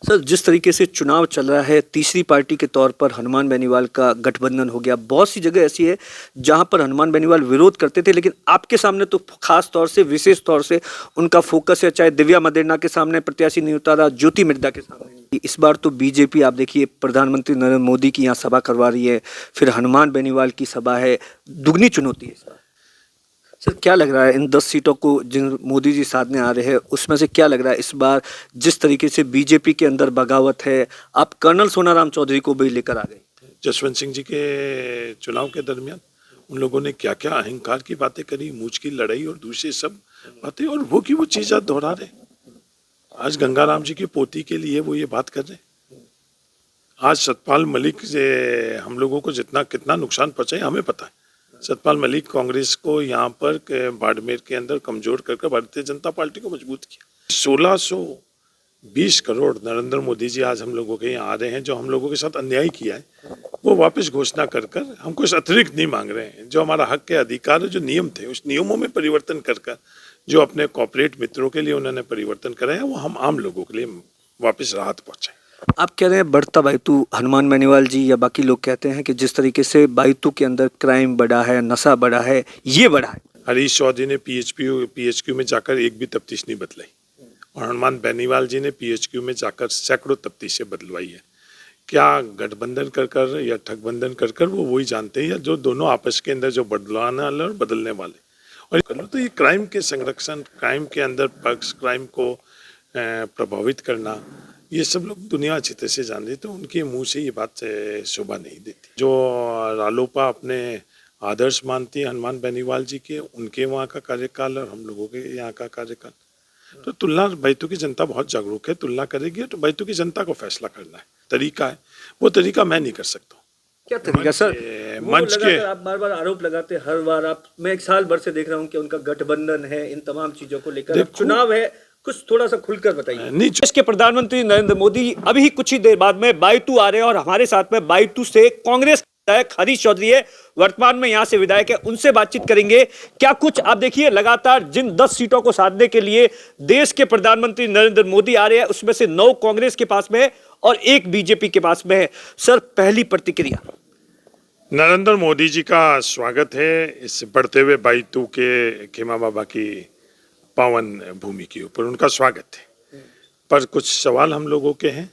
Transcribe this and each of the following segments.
Sir, जिस तरीके से चुनाव चल रहा है, तीसरी पार्टी के तौर पर हनुमान बेनीवाल का गठबंधन हो गया। बहुत सी जगह ऐसी है जहां पर हनुमान बेनीवाल विरोध करते थे, लेकिन आपके सामने तो खास तौर से, विशेष तौर से उनका फोकस है। चाहे दिव्या मदेरणा के सामने प्रत्याशी नहीं उतारा, ज्योति मिर्धा के सामने नहीं। इस बार तो बीजेपी, आप देखिए, प्रधानमंत्री नरेंद्र मोदी की यहाँ सभा करवा रही है, फिर हनुमान बेनीवाल की सभा है। दुगनी चुनौती है इस बार। सर, क्या लग रहा है इन 10 सीटों को जिन मोदी जी साधने आ रहे हैं, उसमें से क्या लग रहा है इस बार जिस तरीके से बीजेपी के अंदर बगावत है, आप कर्नल सोनाराम चौधरी को भी लेकर आ गए। जसवंत सिंह जी के चुनाव के दरमियान उन लोगों ने क्या क्या अहंकार की बातें करी, मूछ की लड़ाई और दूसरी सब बातें, और वो की वो चीज आज दोहरा रहे। आज गंगाराम जी की पोती के लिए वो ये बात कर रहे। आज सतपाल मलिक से हम लोगों को जितना कितना नुकसान पहुंचा हमें पता है। सतपाल मलिक कांग्रेस को यहाँ पर बाड़मेर के अंदर कमजोर करके भारतीय जनता पार्टी को मजबूत किया। 1620 करोड़ नरेंद्र मोदी जी आज हम लोगों के यहाँ आ रहे हैं। जो हम लोगों के साथ अन्याय किया है वो वापस घोषणा कर कर हम कुछ अतिरिक्त नहीं मांग रहे हैं। जो हमारा हक के अधिकार है, जो नियम थे, उस नियमों में परिवर्तन कर कर जो अपने कॉर्पोरेट मित्रों के लिए उन्होंने परिवर्तन कराया, वो हम आम लोगों के लिए वापस राहत पहुंचाए। आप कह रहे हैं बढ़ता बायतू, हनुमान बेनीवाल जी या बाकी लोग कहते हैं कि जिस तरीके से बायतू के अंदर क्राइम बढ़ा है, नशा बढ़ा है, ये बढ़ा है। हरीश चौधरी ने पीएचक्यू में जाकर एक भी तफ्तीश नहीं बदलाई, और हनुमान बेनीवाल जी ने पीएचक्यू में जाकर सैकड़ों तफ्तीशें बदलवाई है। क्या गठबंधन कर कर या ठगबंधन कर कर वो वही जानते हैं, या जो दोनों आपस के अंदर जो बदलाने वाले और बदलने वाले। और कर लो तो ये क्राइम के संरक्षण, क्राइम के अंदर पक्ष, क्राइम को प्रभावित करना, ये सब लोग दुनिया अच्छी तरह से जान रही, तो उनके मुंह से ये बात शोभा नहीं देती। जो रालोपा अपने आदर्श मानती है हनुमान बेनीवाल जी के, उनके वहाँ का कार्यकाल और हम लोगों के यहाँ का कार्यकाल, तो तुलना बैतू की जनता बहुत जागरूक है, तुलना करेगी तो बैतू की जनता को फैसला करना है। तरीका है, वो तरीका मैं नहीं कर सकता। क्या तरीका सर? मंच के आप बार बार आरोप लगाते, हर बार आप, मैं एक साल भर से देख रहा हूँ कि उनका गठबंधन है इन तमाम चीजों को लेकर। चुनाव है, कुछ थोड़ा सा खुलकर बताइए। देश के प्रधानमंत्री नरेंद्र मोदी अभी कुछ ही देर बाद में बायतू आ रहे हैं, और हमारे साथ में बायतू से कांग्रेस विधायक हरीश चौधरी है, वर्तमान में यहां से विधायक है, उनसे बातचीत करेंगे। क्या कुछ आप देखिए, लगातार जिन 10 सीटों को साधने के लिए देश के प्रधानमंत्री नरेंद्र मोदी आ रहे हैं, उसमें से 9 कांग्रेस के पास में है और 1 बीजेपी के पास में है। सर, पहली प्रतिक्रिया। नरेंद्र मोदी जी का स्वागत है इस बढ़ते हुए बायतू के खेमा बाबा की पावन भूमि के ऊपर, उनका स्वागत है। पर कुछ सवाल हम लोगों के हैं,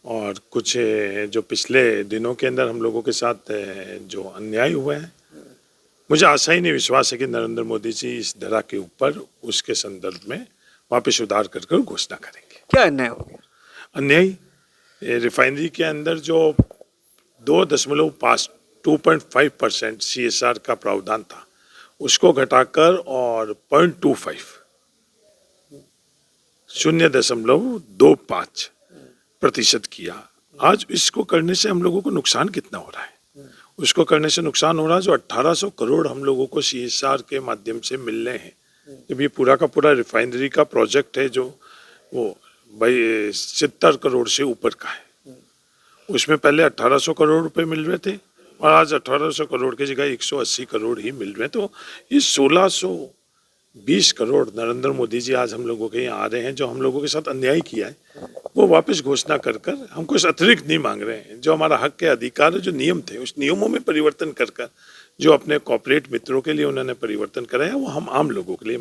और कुछ जो पिछले दिनों के अंदर हम लोगों के साथ जो अन्याय हुए हैं, मुझे आशा ही नहीं, विश्वास है कि नरेंद्र मोदी जी इस धरा के ऊपर उसके संदर्भ में वापस सुधार कर कर घोषणा करेंगे। क्या अन्याय हो गया? अन्याय रिफाइनरी के अंदर जो 2.5% CSR का प्रावधान था, उसको घटाकर और 0.25% किया। आज इसको करने से हम लोगों को नुकसान कितना हो रहा है? उसको करने से नुकसान हो रहा है जो 1800 करोड़ हम लोगों को CSR के माध्यम से मिल रहे हैं। जब ये पूरा का पूरा रिफाइनरी का प्रोजेक्ट है, जो वो भाई 70 करोड़ से ऊपर का है, उसमें पहले 1800 करोड़ रुपए मिल रहे थे, और आज 1800 करोड़ की जगह 180 करोड़ ही मिल रहे हैं। तो ये 1620 करोड़ नरेंद्र मोदी जी आज हम लोगों के यहाँ आ रहे हैं। जो हम लोगों के साथ अन्याय किया है वो वापस घोषणा कर कर हम कुछ अतिरिक्त नहीं मांग रहे हैं। जो हमारा हक के अधिकार है, जो नियम थे, उस नियमों में परिवर्तन कर कर जो अपने कॉर्पोरेट मित्रों के लिए उन्होंने परिवर्तन कराया, वो हम आम लोगों के लिए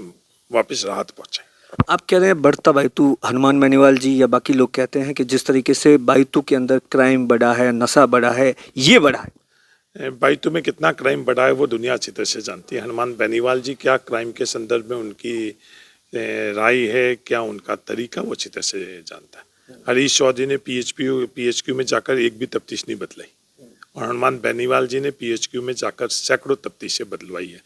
वापस राहत पहुंचाए। आप कह रहे हैं बढ़ता बायतू, हनुमान बेनीवाल जी या बाकी लोग कहते हैं कि जिस तरीके से बायतू के अंदर क्राइम बढ़ा है, नशा बढ़ा है, ये बढ़ा है। बायतू में कितना क्राइम बढ़ा है वो दुनिया अच्छी तरह से जानती है। हनुमान बेनीवाल जी क्या क्राइम के संदर्भ में उनकी राय है, क्या उनका तरीका, वो अच्छी तरह से जानता है। हरीश चौधरी ने पीएचक्यू में जाकर एक भी तफ्तीश नहीं बदलाई, और हनुमान बेनीवाल जी ने पीएचक्यू में जाकर सैकड़ों तफ्तीशें बदलवाई है।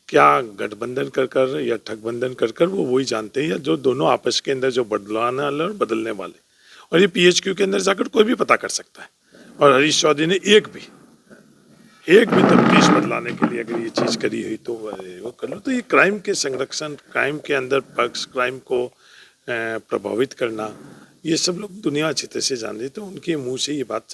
क्या गठबंधन कर कर या ठगबंधन कर कर वो वही जानते हैं, या जो दोनों आपस के अंदर जो बदलाने वाले और बदलने वाले। और ये पीएचक्यू के अंदर जाकर कोई भी पता कर सकता है, और हरीश चौधरी ने एक भी तफ्तीश बदलाने के लिए अगर ये चीज करी हुई तो वो कर लो। तो ये क्राइम के संरक्षण, क्राइम के अंदर पक्ष, क्राइम को प्रभावित करना, ये सब लोग दुनिया अच्छी तरह से जान रही, तो उनके मुंह से ये बात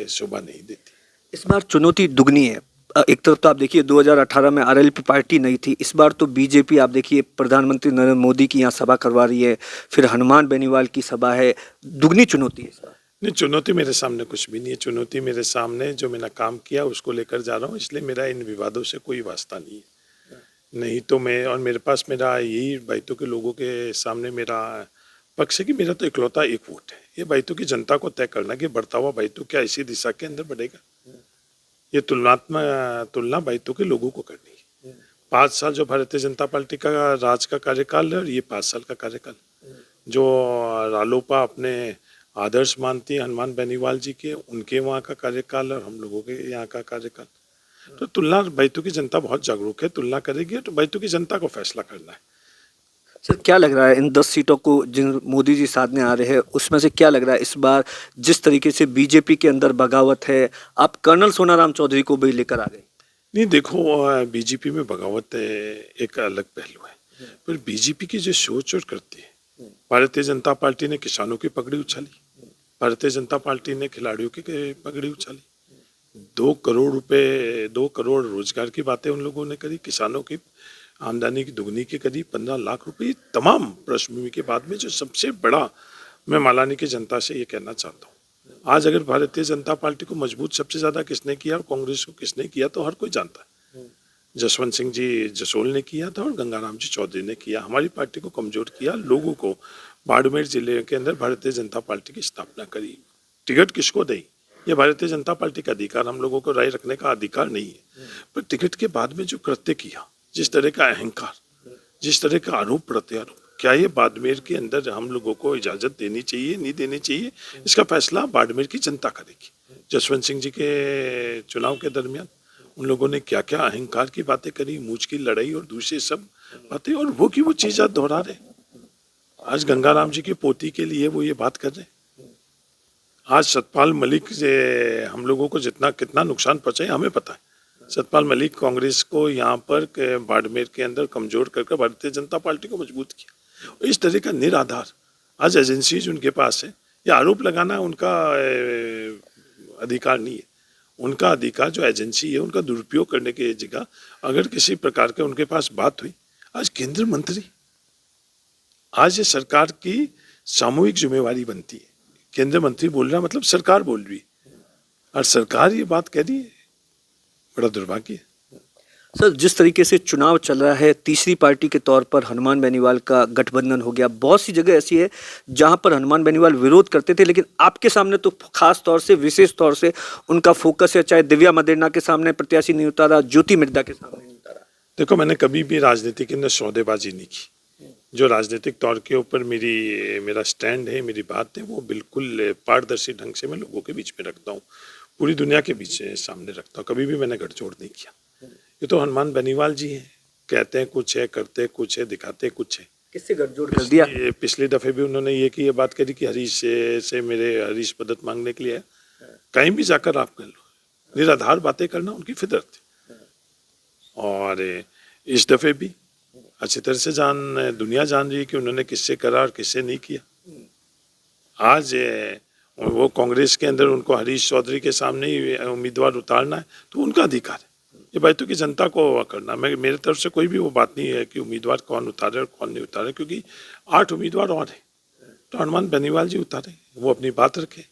शोभा नहीं देती। इस बार चुनौती दुगनी है। एक तरफ तो आप देखिए 2018 में आरएलपी पार्टी नहीं थी, इस बार तो बीजेपी आप देखिए प्रधानमंत्री नरेंद्र मोदी की यहाँ सभा करवा रही है, फिर हनुमान बेनीवाल की सभा है, दुगनी चुनौती है इस बार। नहीं, चुनौती मेरे सामने कुछ भी नहीं है। चुनौती मेरे सामने जो मैंने काम किया उसको लेकर जा रहा हूँ, इसलिए मेरा इन विवादों से कोई वास्ता नहीं है। नहीं तो मैं, और मेरे पास मेरा यही बैतूल के लोगों के सामने मेरा पक्ष है कि मेरा तो इकलौता एक वोट है। ये बैतूल की जनता को तय करना कि बढ़ता हुआ बैतूल क्या इसी दिशा के अंदर बढ़ेगा। ये तुलना बैतूल के लोगों को करनी है। 5 साल जो भारतीय जनता पार्टी का राज का कार्यकाल है और ये 5 साल का कार्यकाल, जो रालोपा अपने आदर्श मानती है हनुमान बेनीवाल जी के, उनके वहाँ का कार्यकाल और हम लोगों के यहाँ का कार्यकाल, तो तुलना बैतूल की जनता बहुत जागरूक है, तुलना करेगी तो बैतूल की जनता को फैसला करना है। सर क्या लग रहा है इन 10 सीटों को जिन मोदी जी साधने आ रहे हैं उसमें से क्या लग रहा है इस बार जिस तरीके से बीजेपी के अंदर बगावत है, आप कर्नल सोनाराम चौधरी को भी लेकर आ गए? नहीं, देखो, बीजेपी में बगावत एक अलग पहलू है, पर बीजेपी की जो सोच और करती है, भारतीय जनता पार्टी ने किसानों की पगड़ी उछाली, भारतीय जनता पार्टी ने खिलाड़ियों की पगड़ी उछाली, 2 करोड़ रुपए, 2 करोड़ रोजगार की बातें उन लोगों ने करी, किसानों की आमदनी की दुगनी की करी, 15 लाख रुपए, तमाम पृष्ठभूमि के बाद में जो सबसे बड़ा मैं मालानी की जनता से ये कहना चाहता हूँ, आज अगर भारतीय जनता पार्टी को मजबूत सबसे ज्यादा किसने किया और कांग्रेस को किसने किया तो हर कोई जानता है। जसवंत सिंह जी जसोल ने किया था और गंगाराम जी चौधरी ने किया, हमारी पार्टी को कमजोर किया, लोगों को बाड़मेर जिले के अंदर भारतीय जनता पार्टी की स्थापना करी। टिकट किसको दी, ये भारतीय जनता पार्टी का अधिकार, हम लोगों को राय रखने का अधिकार नहीं है, पर टिकट के बाद में जो कृत्य किया, जिस तरह का अहंकार, जिस तरह का आरोप प्रत्यारोप, क्या ये बाड़मेर के अंदर हम लोगों को इजाजत देनी चाहिए नहीं देनी चाहिए, इसका फैसला बाड़मेर की जनता करेगी। जसवंत सिंह जी के चुनाव के दरमियान उन लोगों ने क्या क्या अहंकार की बातें करी, मूछ की लड़ाई और दूसरी सब बातें, और वो की वो चीज आज दोहरा रहे। आज गंगाराम जी की पोती के लिए वो ये बात कर रहे। आज सतपाल मलिक से हम लोगों को जितना कितना नुकसान पहुंचा हमें पता है। सतपाल मलिक कांग्रेस को यहाँ पर बाड़मेर के अंदर कमजोर करके भारतीय जनता पार्टी को मजबूत किया। इस तरह का निराधार आज एजेंसीज उनके पास है, ये आरोप लगाना उनका अधिकार नहीं है। उनका अधिकार जो एजेंसी है उनका दुरुपयोग करने की जगह अगर किसी प्रकार के उनके पास बात हुई, आज केंद्रीय मंत्री, आज ये सरकार की सामूहिक जिम्मेवारी बनती है। केंद्रीय मंत्री बोल रहा मतलब सरकार बोल रही है, और सरकार ये बात कह रही है, बड़ा दुर्भाग्य है। सर जिस तरीके से चुनाव चल रहा है, तीसरी पार्टी के तौर पर हनुमान बेनीवाल का गठबंधन हो गया, बहुत सी जगह ऐसी है जहां पर हनुमान बेनीवाल विरोध करते थे, लेकिन आपके सामने तो खास तौर से विशेष तौर से उनका फोकस है, चाहे दिव्या मदेरणा के सामने प्रत्याशी नहीं उतारा, ज्योति मिर्धा के सामने नहीं उतारा। देखो, मैंने कभी भी राजनीति के अंदर सौदेबाजी नहीं की। जो राजनीतिक तौर के ऊपर मेरा स्टैंड है, मेरी बात है, वो बिल्कुल पारदर्शी ढंग से मैं लोगों के बीच में रखता हूँ, पूरी दुनिया के बीच सामने रखता हूँ। कभी भी मैंने गठजोड़ नहीं किया। ये तो हनुमान बेनीवाल जी हैं, कहते हैं कुछ है, करते कुछ है, दिखाते कुछ है। किससे गठजोड़ कर दिया? पिछले दफे भी उन्होंने ये बात करी कि हरीश से मेरे हरीश मदद मांगने के लिए कहीं भी जाकर आप कर लो, निराधार बातें करना उनकी फितरत थी। और इस दफे भी अच्छी तरह से दुनिया जान रही है कि उन्होंने किससे करा और किससे नहीं किया। आज वो कांग्रेस के अंदर उनको हरीश चौधरी के सामने ही उम्मीदवार उतारना है तो उनका अधिकार है, ये बैतूल की जनता को करना। मेरे तरफ से कोई भी वो बात नहीं है कि उम्मीदवार कौन उतारे और कौन नहीं उतारे, क्योंकि 8 उम्मीदवार और हैं, तो हनुमान बेनीवाल जी उतारे, वो अपनी बात रखे,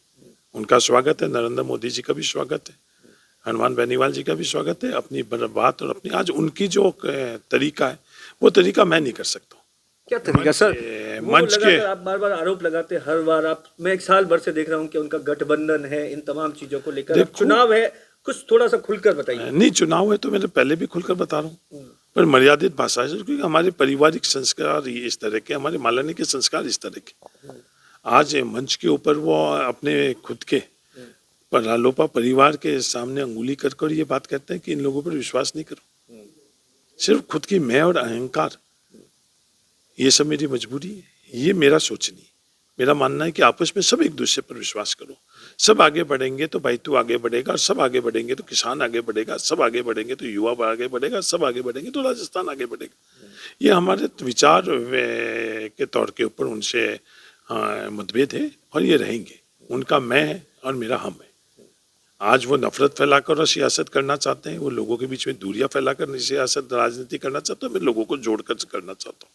उनका स्वागत है। नरेंद्र मोदी जी का भी स्वागत है, हनुमान बेनीवाल जी का भी स्वागत है। अपनी बात और अपनी आज उनकी जो तरीका है वो तरीका मैं नहीं कर सकता। क्या तरीका सर? मंच के आप बार बार आरोप लगाते, हर बार आप, मैं 1 साल भर से देख रहा हूँ कि उनका गठबंधन है, इन तमाम चीजों को लेकर चुनाव है, कुछ थोड़ा सा खुलकर बताइए। नहीं, चुनाव है तो मैंने पहले भी खुलकर बता रहा हूँ, पर मर्यादित भाषा है, क्योंकि हमारे पारिवारिक संस्कार इस तरह के, हमारे मालानी के संस्कार इस तरह के। आज मंच के ऊपर वो अपने खुद के रालोपा परिवार के सामने अंगुली कर ये बात कहते हैं कि इन लोगों पर विश्वास नहीं करो। सिर्फ खुद की मैं और अहंकार, ये सब मेरी मजबूरी है, ये मेरा सोच नहीं। मेरा मानना है कि आपस में सब एक दूसरे पर विश्वास करो, सब आगे बढ़ेंगे तो बैतूल आगे बढ़ेगा, और सब आगे बढ़ेंगे तो किसान आगे बढ़ेगा, सब आगे बढ़ेंगे तो युवा आगे बढ़ेगा, सब आगे बढ़ेंगे तो राजस्थान आगे बढ़ेगा। ये हमारे विचार के तौर के ऊपर उनसे मतभेद है और ये रहेंगे। उनका मैं है और मेरा हम है। आज वो नफरत फैलाकर और सियासत करना चाहते हैं, वो लोगों के बीच में दूरियां फैलाकर सियासत राजनीति करना चाहते हैं, मैं लोगों को जोड़कर करना चाहता हूँ।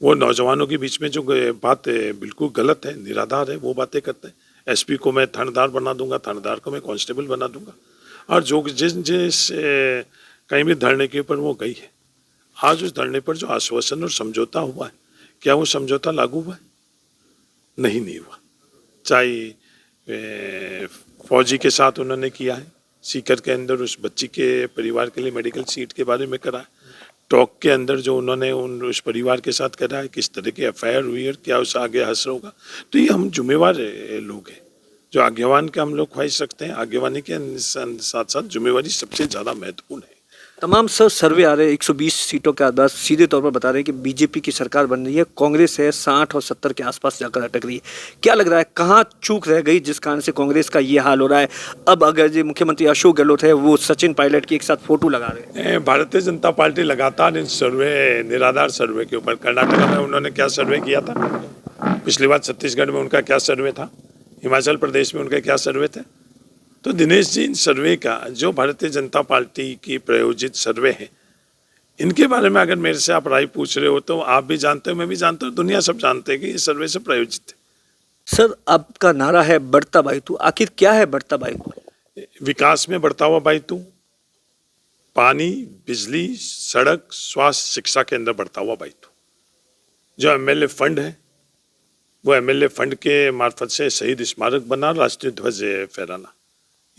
वो नौजवानों के बीच में जो बात बिल्कुल गलत है, निराधार है, वो बातें करते हैं। एसपी को मैं थानेदार बना दूंगा, थानेदार को मैं कांस्टेबल बना दूंगा, और जो जिस जिस कहीं भी धरने के ऊपर वो गई है, आज उस धरने पर जो आश्वासन और समझौता हुआ है, क्या वो समझौता लागू हुआ है? नहीं हुआ। चाहे फौजी के साथ उन्होंने किया है, सीकर के अंदर उस बच्ची के परिवार के लिए मेडिकल सीट के बारे में करा है, टॉक के अंदर जो उन्होंने उस परिवार के साथ करा है, किस तरह की एफआईआर हुई और क्या उस आगे हश्र होगा। तो ये हम जिम्मेवार लोग हैं, जो आज्ञावान का हम लोग ख्वाहिश रखते हैं, आज्ञावानी के साथ साथ जिम्मेवारी सबसे ज़्यादा महत्वपूर्ण है। तमाम सर सर्वे आ रहे हैं 120 सीटों के आसपास, सीधे तौर पर बता रहे हैं कि बीजेपी की सरकार बन रही है, कांग्रेस है 60 और 70 के आसपास जाकर अटक रही है। क्या लग रहा है कहाँ चूक रह गई जिस कारण से कांग्रेस का ये हाल हो रहा है? अब अगर जो मुख्यमंत्री अशोक गहलोत है वो सचिन पायलट की एक साथ फोटो लगा रहे हैं। भारतीय जनता पार्टी लगातार इन सर्वे, निराधार सर्वे के ऊपर, कर्नाटक में उन्होंने क्या सर्वे किया था, पिछली बार छत्तीसगढ़ में उनका क्या सर्वे था, हिमाचल प्रदेश में उनके क्या सर्वे थे। तो दिनेश जी, इन सर्वे का जो भारतीय जनता पार्टी की प्रायोजित सर्वे है, इनके बारे में अगर मेरे से आप राय पूछ रहे हो तो आप भी जानते हो, मैं भी जानता हूँ, दुनिया सब जानते हैं कि ये सर्वे से प्रायोजित है। सर आपका नारा है बढ़ता बायतू, आखिर क्या है बढ़ता बायतू? विकास में बढ़ता हुआ बायतू, पानी, बिजली, सड़क, स्वास्थ्य, शिक्षा के अंदर बढ़ता हुआ बायतू। जो एमएलए फंड है, वो एमएलए फंड के मार्फत से शहीद स्मारक बना, राष्ट्रीय ध्वज फहराना,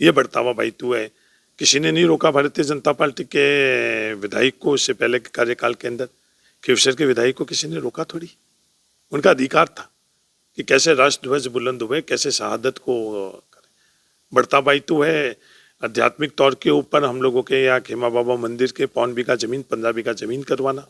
ये बढ़ता हुआ बायतू है। किसी ने नहीं रोका भारतीय जनता पार्टी के विधायक को इससे पहले के कार्यकाल के अंदर, खिवसर के विधायक को किसी ने रोका थोड़ी, उनका अधिकार था कि कैसे राष्ट्र ध्वज बुलंद हुए, कैसे शहादत को करें। बढ़ता बायतू है आध्यात्मिक तौर के ऊपर हम लोगों के यहाँ खेमा बाबा मंदिर के 5 बीघा जमीन, 15 बीघा जमीन करवाना,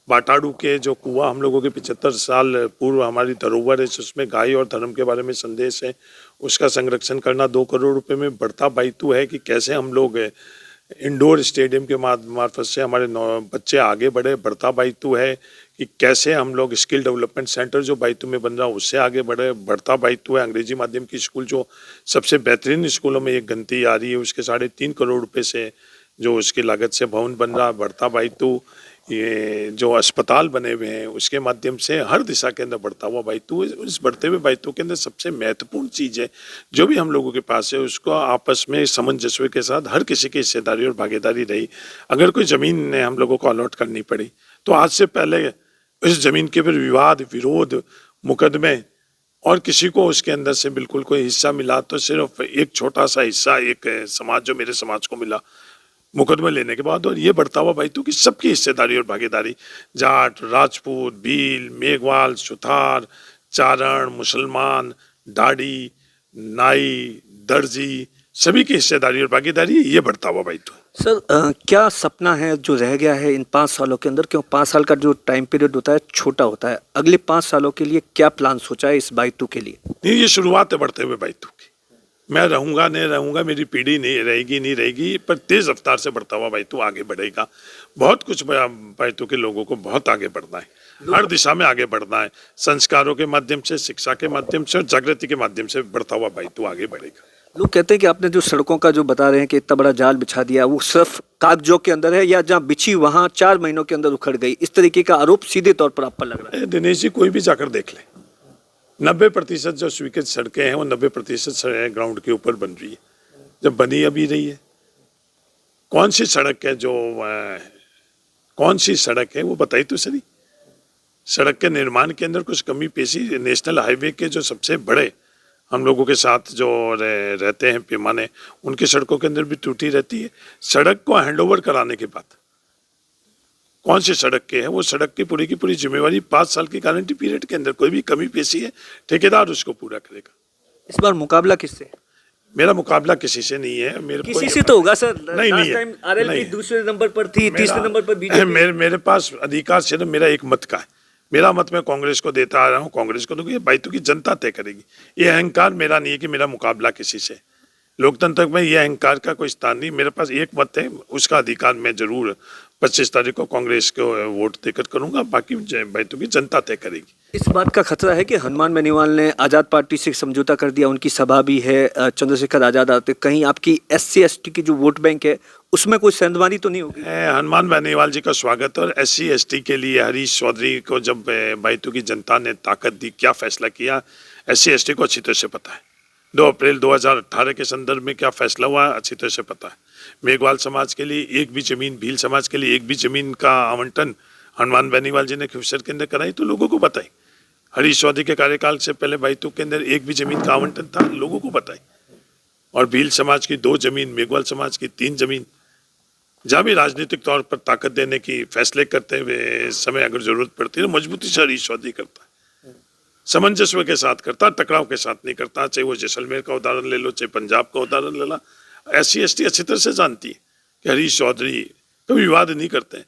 बाटाड़ू के जो कुआं हम लोगों के 75 साल पूर्व हमारी धरोहर है, उसमें गाय और धर्म के बारे में संदेश है, उसका संरक्षण करना 2 करोड़ रुपए में। बढ़ता बायतू है कि कैसे हम लोग इंडोर स्टेडियम के मार्फत से हमारे बच्चे आगे बढ़े। बढ़ता बायतू है कि कैसे हम लोग स्किल डेवलपमेंट सेंटर जो बायतू में बन रहा है उससे आगे बढ़े। बढ़ता बायतू है अंग्रेजी माध्यम की स्कूल जो सबसे बेहतरीन स्कूलों में एक गिनती आ रही है, उसके 3.5 करोड़ रुपए से जो उसकी लागत से भवन बन रहा है। बढ़ता बायतू ये जो अस्पताल बने हुए हैं उसके माध्यम से हर दिशा के अंदर बढ़ता हुआ बायतू है। उस बढ़ते हुए बायतू के अंदर सबसे महत्वपूर्ण चीज़ है जो भी हम लोगों के पास है, उसको आपस में सामंजस्य के साथ हर किसी की हिस्सेदारी और भागीदारी रही। अगर कोई ज़मीन हम लोगों को अलॉट करनी पड़ी तो आज से पहले उस ज़मीन के फिर विवाद, विरोध, मुकदमे और किसी को उसके अंदर से बिल्कुल कोई हिस्सा मिला तो सिर्फ एक छोटा सा हिस्सा एक समाज जो मेरे समाज को मिला मुकदमे लेने के बाद। और ये बढ़ता हुआ बायतू की सबकी हिस्सेदारी और भागीदारी, जाट, राजपूत, भील, मेघवाल, सुथार, चारण, मुसलमान, डाडी, नाई, दर्जी, सभी की हिस्सेदारी और भागीदारी, ये बढ़ता हुआ बायतू है। सर क्या सपना है जो रह गया है इन 5 सालों के अंदर? क्यों 5 साल का जो टाइम पीरियड होता है छोटा होता है, अगले 5 सालों के लिए क्या प्लान सोचा है इस बायतू के लिए? नहीं, ये शुरुआत है बढ़ते हुए बायतू की। मैं रहूंगा नहीं रहूंगा, मेरी पीढ़ी नहीं रहेगी, पर तेज रफ्तार से बढ़ता हुआ बायतू आगे बढ़ेगा। बहुत कुछ बायतू के लोगों को बहुत आगे बढ़ना है, हर दिशा में आगे बढ़ना है, संस्कारों के माध्यम से, शिक्षा के माध्यम से और जागृति के माध्यम से बढ़ता हुआ बायतू आगे बढ़ेगा। लोग कहते हैं कि आपने जो सड़कों का जो बता रहे हैं कि इतना बड़ा जाल बिछा दिया, वो सिर्फ कागजों के अंदर है या जहाँ बिछी वहाँ 4 महीनों के अंदर उखड़ गई, इस तरीके का आरोप सीधे तौर पर आप पर लग रहा है? दिनेश जी, कोई भी जाकर देख ले, 90% जो स्वीकृत सड़कें हैं वो 90% ग्राउंड के ऊपर बन रही है, जब बनी अभी रही है। कौन सी सड़क है जो कौन सी सड़क है वो बताई तो सही। सड़क के निर्माण के अंदर कुछ कमी पेशी, नेशनल हाईवे के जो सबसे बड़े हम लोगों के साथ जो रहते हैं पैमाने, उनकी सड़कों के अंदर भी त्रुटि रहती है। सड़क को हैंडओवर कराने के बाद कौन सी सड़क के है, वो सड़क की पूरी जिम्मेवारी 5 साल की गारंटी पीरियड के अंदर कोई भी कमी पेशी है, ठेकेदार उसको पूरा करेगा। इस बार मुकाबला किससे? मेरा मुकाबला किसी से नहीं है। मेरे किसी से तो होगा सर। नहीं लास्ट टाइम आरएलपी दूसरे नंबर पर थी, तीसरे नंबर पर बीजेपी। मेरे पास अधिकार सिर्फ मेरा एक मत का है। मेरा मत मैं कांग्रेस को देता आ रहा हूँ, कांग्रेस को दूंगी, बायतू की जनता तय करेगी। ये अहंकार मेरा नहीं है कि मेरा मुकाबला किसी से। लोकतंत्र में ये अहंकार का कोई स्थान नहीं। मेरे पास एक मत है, उसका अधिकार मैं जरूर 25 तारीख को कांग्रेस को वोट देकर करूंगा, बाकी बैतूल की जनता तय करेगी। इस बात का खतरा है कि हनुमान बेनीवाल ने आज़ाद पार्टी से समझौता कर दिया, उनकी सभा भी है, चंद्रशेखर आज़ाद आते, कहीं आपकी SC ST की जो वोट बैंक है उसमें कोई सेंधमारी तो नहीं होगी? हनुमान बेनीवाल जी का स्वागत। और SC ST के लिए हरीश चौधरी को जब बैतूल की जनता ने ताकत दी, क्या फैसला किया, SC ST को अच्छी तरह से पता है। 2 अप्रैल 2018 के संदर्भ में क्या फैसला हुआ अच्छी तरह से पता है। मेघवाल समाज के लिए एक भी जमीन, भील समाज के लिए एक भी जमीन का आवंटन हनुमान बेनीवाल जी ने खिवसर के अंदर कराई तो लोगों को बताई। हरीश चौधरी के कार्यकाल से पहले बैतूल के अंदर एक भी जमीन का आवंटन था, लोगों को बताई। और भील समाज की 2 जमीन, मेघवाल समाज की 3 जमीन। जहाँ भी राजनीतिक तौर पर ताकत देने की फैसले करते हुए समय अगर जरूरत पड़ती है तो मजबूती से हरीश चौधरी करता है, सामंजस्य के साथ करता, टकराव के साथ नहीं करता। चाहे वो जैसलमेर का उदाहरण ले लो, चाहे पंजाब का उदाहरण ले लो, SC ST अच्छी तरह से जानती है कि हरीश चौधरी कभी विवाद नहीं करते।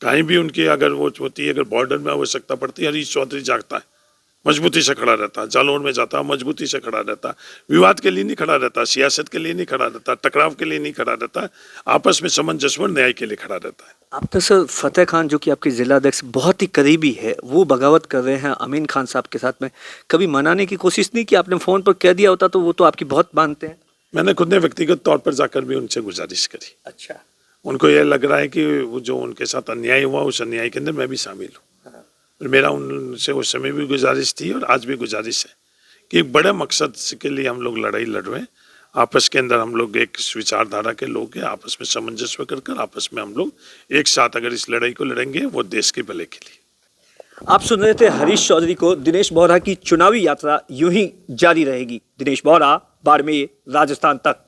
कहीं भी उनकी अगर वो होती है, अगर बॉर्डर में आवश्यकता पड़ती है, हरीश चौधरी जागता है, मजबूती से खड़ा रहता है। जालौर में जाता है, मजबूती से खड़ा रहता है, विवाद के लिए नहीं खड़ा रहता, सियासत के लिए नहीं खड़ा रहता, टकराव के लिए नहीं खड़ा रहता, आपस में सामंजस्य और न्याय के लिए खड़ा रहता है। आप तो सर फतेह खान जो कि आपके जिला अध्यक्ष बहुत ही करीबी है, वो बगावत कर रहे हैं अमीन खान साहब के साथ में, कभी मनाने की कोशिश नहीं की? आपने फोन पर कह दिया होता तो वो तो आपकी बहुत मानते हैं। मैंने खुद ने व्यक्तिगत तौर पर जाकर भी उनसे गुजारिश करी। अच्छा, उनको यह लग रहा है कि वो जो उनके साथ अन्याय हुआ उस अन्याय के अंदर मैं भी शामिल हूँ। मेरा उनसे उस समय भी गुजारिश थी और आज भी गुजारिश है कि एक बड़े मकसद के लिए हम लोग लड़ाई लड़ रहे हैं। आपस के अंदर हम लोग एक विचारधारा के लोग हैं, आपस में सामंजस्य कर आपस में हम लोग एक साथ अगर इस लड़ाई को लड़ेंगे वो देश के भले के लिए। आप सुन रहे थे हरीश चौधरी को। दिनेश बोहरा की चुनावी यात्रा यूं ही जारी रहेगी। दिनेश बोहरा, बाड़मेर, राजस्थान तक।